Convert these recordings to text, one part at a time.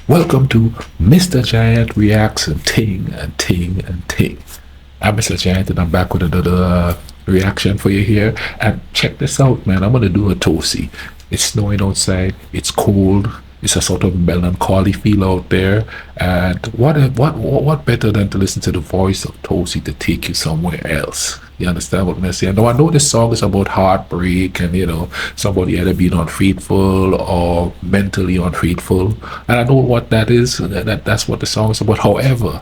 Welcome to Mr. Giant Reacts and Ting and Ting and Ting. I'm Mr. Giant and I'm back with another reaction for you here. And check this out, man. I'm gonna do a Tose. It's snowing outside, it's cold, it's a sort of melancholy feel out there. And what better than to listen to the voice of Tose to take you somewhere else? You understand what I'm saying? Now I know this song is about heartbreak and somebody either being unfaithful or mentally unfaithful. And I know what that is. That's what the song is about. However,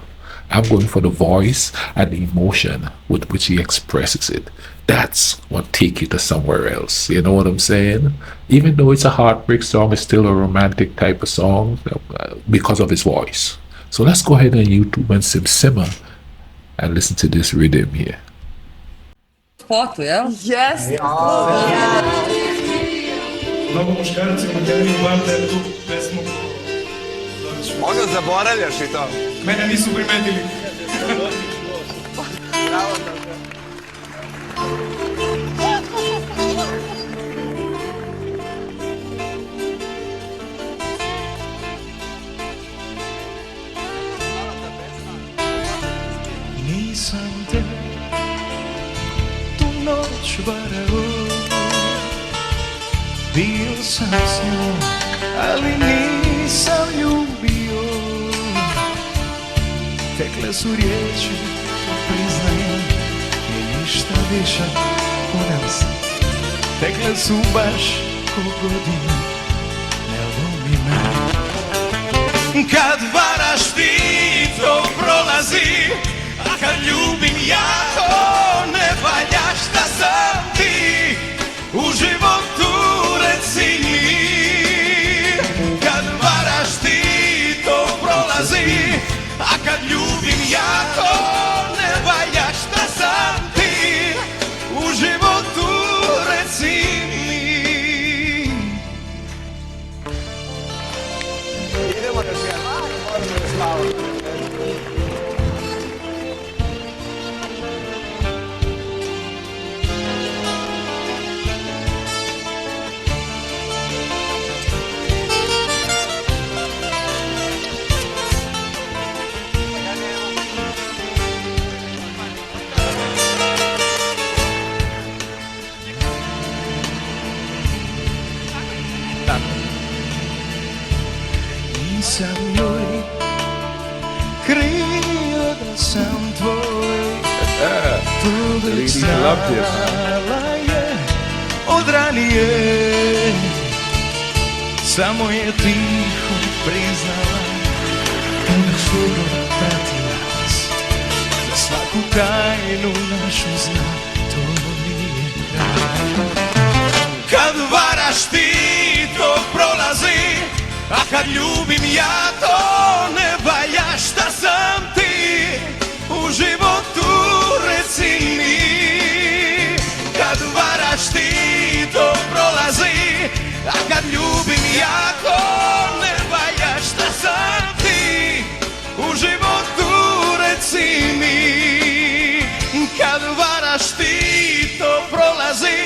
I'm going for the voice and the emotion with which he expresses it. That's what take you to somewhere else. You know what I'm saying? Even though it's a heartbreak song, it's still a romantic type of song because of his voice. So let's go ahead and YouTube and simmer and listen to this rhythm here. Foto, jel? Jeste. Mnogo muškaraca ima jedini plan da je tu pesmu Ono zaboravljaš i to. mene nisu primetili. Nisam te tu noć varao, bio sam s njom, ali nisam ljubio. Tekle su riječi, priznajem, i ništa više u nas. Tekle su baš ko godine, ne lomi me. Kad varaš ti to prolazi, a kad ljubim ja to ne valja. Šta sam ti u životu, reci mi. Kad varaš ti to prolazi, a kad ljubim ja to ne valja. Šta sam ti u životu, reci mi. Idemo da se možemo da spavamo. Nisam joj krio da sam tvoj, to već znala je od ranije. Samo je tiho priznala, uvek šuro prati nas, da svaku tajnu našu zna, to nije kraj. Kad varaš ti to prolazi, a kad ljubim ja to ne valja. Šta sam ti u životu, reci mi. Kad varaš ti to prolazi, a kad ljubim ja to ne valja. Šta sam ti u životu, reci mi. Kad varaš ti to prolazi,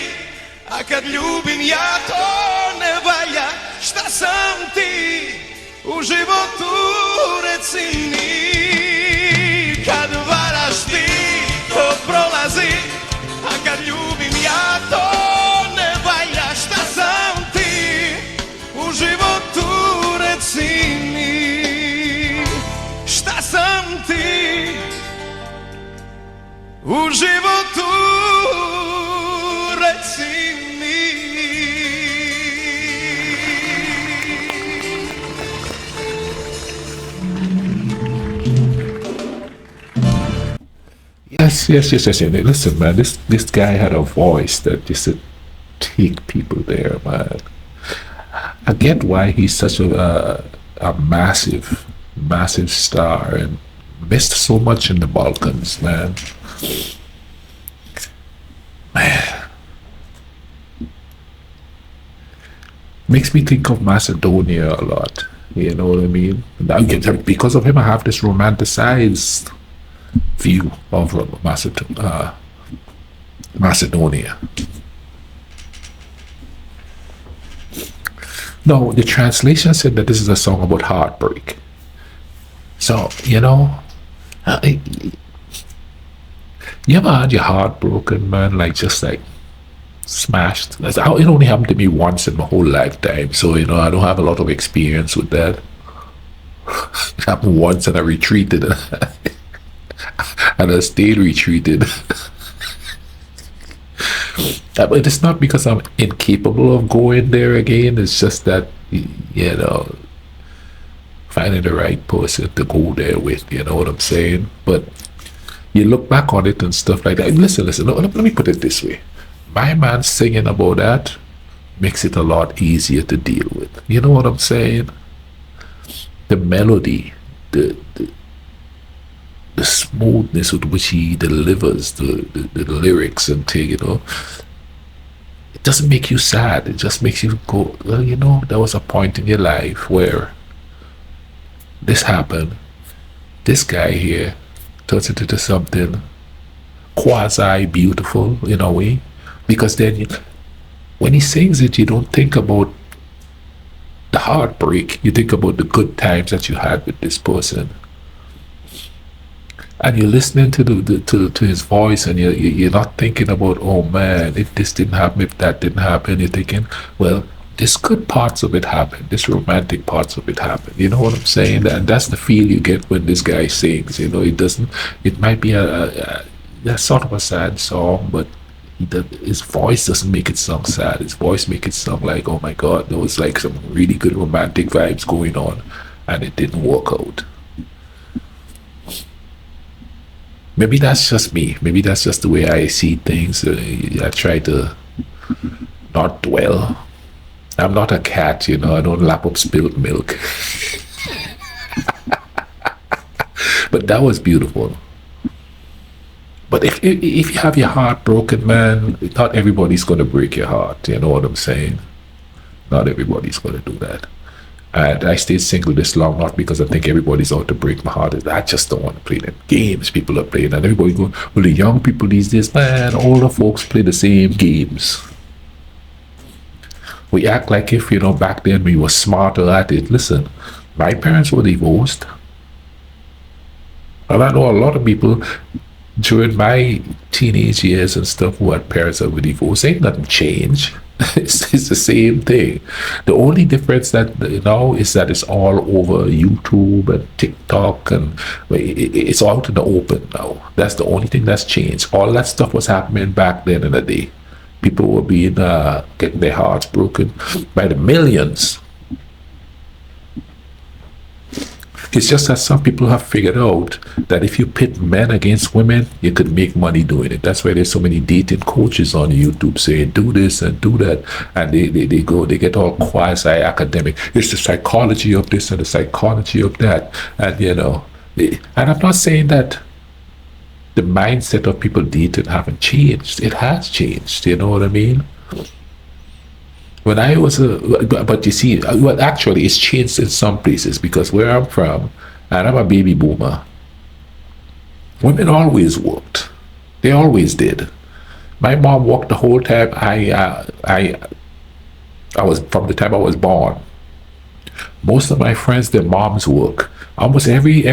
a kad ljubim ja to ne valja. Šta sam ti u životu, reci mi. Kad varaš ti to prolazi, a kad ljubim ja to ne valja. Šta sam ti u životu, reci mi. Šta sam ti u životu, reci mi. Yes. Listen, man, this guy had a voice that just to take people there, man. I get why he's such a massive star and missed so much in the Balkans, man. Makes me think of Macedonia a lot. You know what I mean? Because of him, I have this romanticized view of Macedonia. No, the translation said that this is a song about heartbreak. So, uh, you ever had your heart broken, man? Like, just like smashed? It only happened to me once in my whole lifetime. So, I don't have a lot of experience with that. It happened once and I retreated. And I stayed retreated. But it's not because I'm incapable of going there again. It's just that, finding the right person to go there with, you know what I'm saying? But you look back on it and stuff like that. Listen, let me put it this way. My man singing about that makes it a lot easier to deal with. You know what I'm saying? The melody, the smoothness with which he delivers the lyrics and thing, it doesn't make you sad. It just makes you go, well, there was a point in your life where this happened. This guy here turns it into something quasi beautiful in a way, because then when he sings it, you don't think about the heartbreak. You think about the good times that you had with this person. And you're listening to to his voice, and you're not thinking about, oh man, if this didn't happen, if that didn't happen. You're thinking, well, this good parts of it happen, this romantic parts of it happen. You know what I'm saying? And that's the feel you get when this guy sings. It might be a sort of a sad song, but his voice doesn't make it sound sad. His voice makes it sound like, oh my God, there was like some really good romantic vibes going on, and it didn't work out. Maybe that's just me. Maybe that's just the way I see things. I try to not dwell. I'm not a cat, I don't lap up spilled milk. But that was beautiful. But if you have your heart broken, man, not everybody's going to break your heart. You know what I'm saying? Not everybody's going to do that. And I stayed single this long, not because I think everybody's out to break my heart. I just don't want to play them games people are playing. And everybody going, well, the young people these days, man, all the folks play the same games. We act like if, back then we were smarter at it. Listen, my parents were divorced. And I know a lot of people during my teenage years and stuff who had parents that were divorced. Ain't nothing changed. It's the same thing. The only difference that now is that it's all over YouTube and TikTok, and it's out in the open now. That's the only thing that's changed. All that stuff was happening back then in the day. People were being getting their hearts broken by the millions. It's just that some people have figured out that if you pit men against women, you could make money doing it. That's why there's so many dating coaches on YouTube saying, do this and do that. And they get all quasi-academic. It's the psychology of this and the psychology of that. And, and I'm not saying that the mindset of people dating haven't changed. It has changed. You know what I mean? When I was but you see, well, actually, it's changed in some places, because where I'm from, and I'm a baby boomer, women always worked. They always did. My mom worked the whole time. I was, from the time I was born. Most of my friends, their moms work. Almost every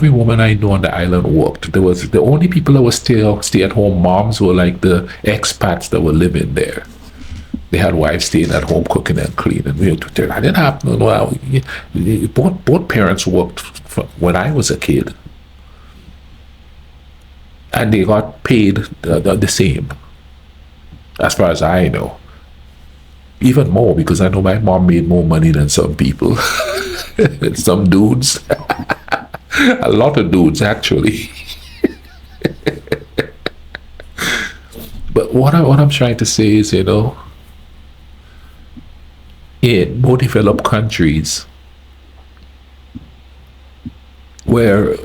woman I know on the island worked. There was the only people that were still stay-at-home moms were like the expats that were living there. They had wives staying at home cooking and cleaning. I didn't have both parents worked when I was a kid, and they got paid the same, as far as I know. Even more, because I know my mom made more money than some people. Some dudes. A lot of dudes, actually. But what I'm trying to say is, in more developed countries where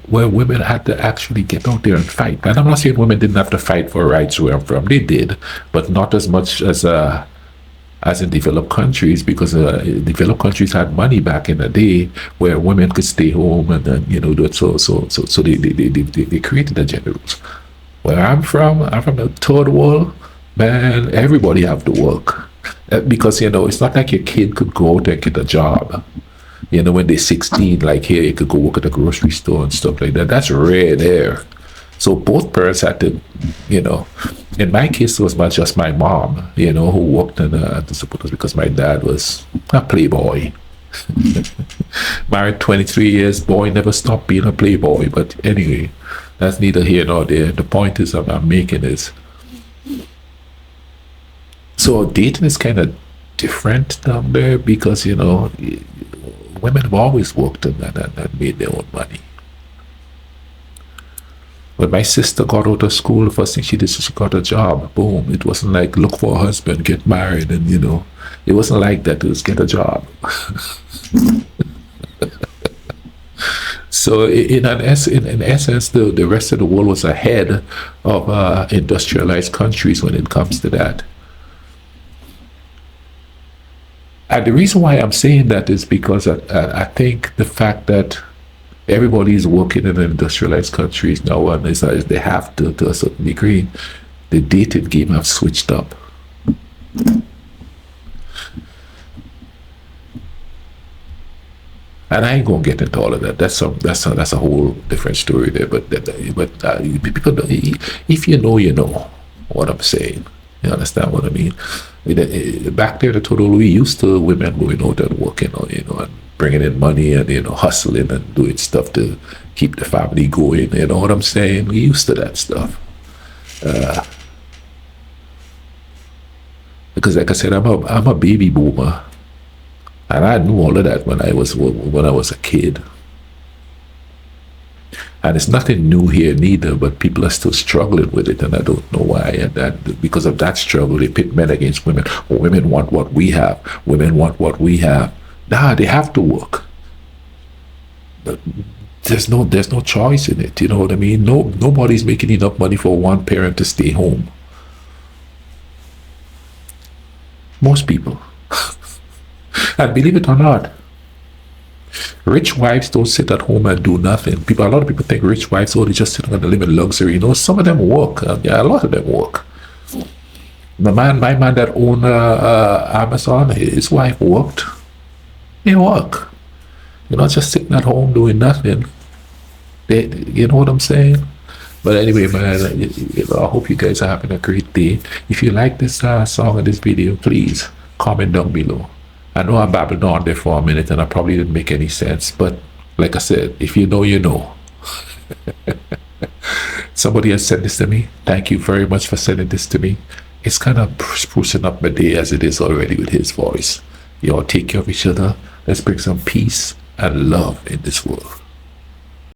women had to actually get out there and fight. And I'm not saying women didn't have to fight for rights where I'm from. They did, but not as much as in developed countries, because developed countries had money back in the day where women could stay home and then do it. So they created the gender rules. Where I'm from the third world, man, everybody have to work. Because, it's not like your kid could go out and get a job. When they're 16, like here, you could go work at a grocery store and stuff like that. That's rare there. So both parents had to, in my case, it was not just my mom, who worked to support us because my dad was a playboy. Married 23 years, boy never stopped being a playboy. But anyway, that's neither here nor there. The point is I'm making is, so dating is kind of different down there because, women have always worked and made their own money. When my sister got out of school, the first thing she did is she got a job. Boom. It wasn't like look for a husband, get married, and it wasn't like that. It was get a job. So in essence, the rest of the world was ahead of industrialized countries when it comes to that. And the reason why I'm saying that is because I think the fact that everybody is working in industrialized countries now, and as they have to a certain degree, the dating game have switched up. And I ain't gonna get into all of that. That's a whole different story there. But people, if you know what I'm saying. You understand what I mean? Back there, the total we used to women going out and working, and bringing in money and hustling and doing stuff to keep the family going. You know what I'm saying? We used to that stuff. Because, like I said, I'm a baby boomer, and I knew all of that when I was a kid. And it's nothing new here neither, but people are still struggling with it, and I don't know why. And that because of that struggle, they pit men against women. Oh, women want what we have. Women want what we have. Nah, they have to work. But there's no choice in it. You know what I mean? Nobody's making enough money for one parent to stay home. Most people. And believe it or not, rich wives don't sit at home and do nothing. A lot of people think rich wives, they just sit on the limit luxury. Some of them work. Yeah, a lot of them work. My man that owned Amazon, his wife worked. They work. You're not just sitting at home doing nothing. You know what I'm saying? But anyway, man, I hope you guys are having a great day. If you like this song or this video, please comment down below. I know I babbled on there for a minute and I probably didn't make any sense, but like I said, if you know, you know. Somebody has sent this to me. Thank you very much for sending this to me. It's kind of sprucing up my day as it is already with his voice. Y'all take care of each other. Let's bring some peace and love in this world.